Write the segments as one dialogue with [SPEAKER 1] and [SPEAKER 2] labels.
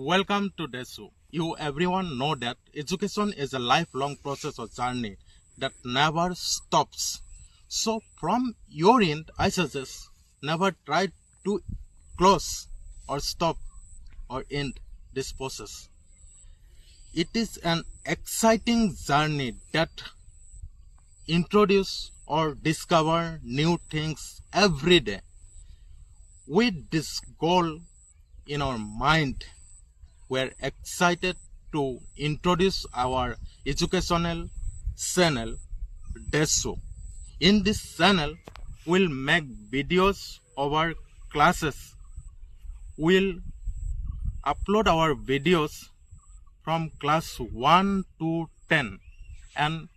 [SPEAKER 1] Welcome to Desu. You everyone know that education is a lifelong process or journey that never stops. So from your end, I suggest never try to close or stop or end this process. It is an exciting journey that introduce or discover new things every day. With this goal in our mind, we're excited to introduce our educational channel Desu. In this channel, we'll make videos of our classes. We'll upload our videos from class 1 to 10, and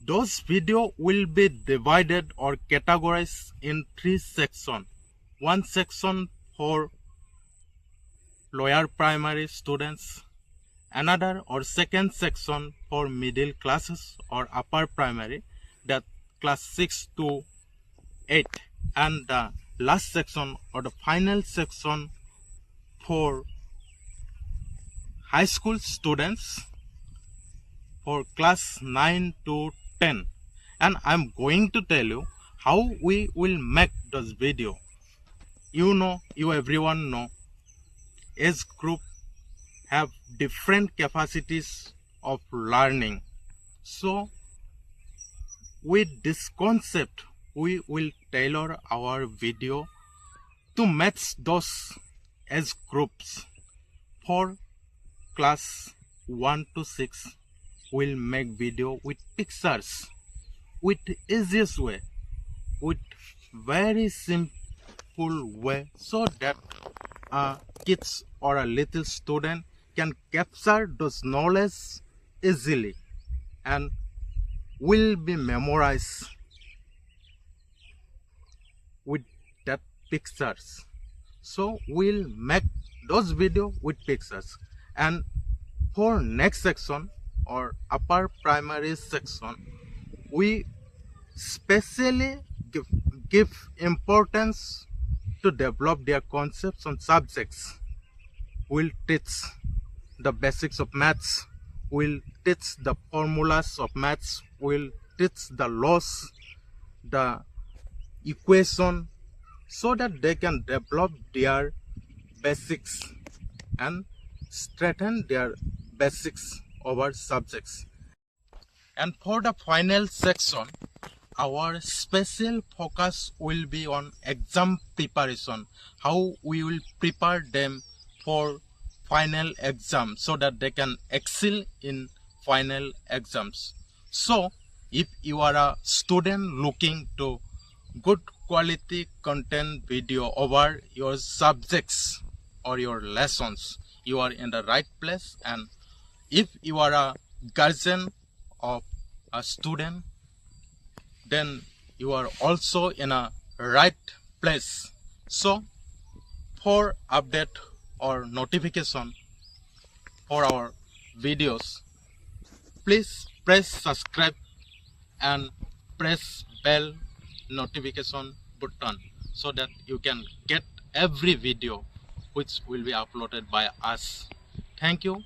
[SPEAKER 1] those videos will be divided or categorized in 3 sections. One section for lower primary students, another or second section for middle classes or upper primary, that class 6 to 8, and the last section or the final section for high school students for class 9 to 10. And I'm going to tell you how we will make this video. You everyone know, age group have different capacities of learning. So with this concept, we will tailor our video to match those age groups. For class 1 to 6, we'll make video with pictures, with easiest way, with very simple way, so that kids or a little student can capture those knowledge easily and will be memorized with that pictures. So we'll make those video with pictures. And for next section or upper primary section, we specially give importance to develop their concepts on subjects. We'll teach the basics of maths, we'll teach the formulas of maths, we'll teach the laws, the equation, so that they can develop their basics and strengthen their basics over subjects. And for the final section, our special focus will be on exam preparation, how we will prepare them for final exam so that they can excel in final exams. So if you are a student looking to good quality content video over your subjects or your lessons, you are in the right place. And if you are a guardian of a student, then you are also in a right place. So for update or notification for our videos, please press subscribe and press bell notification button so that you can get every video which will be uploaded by us. Thank you.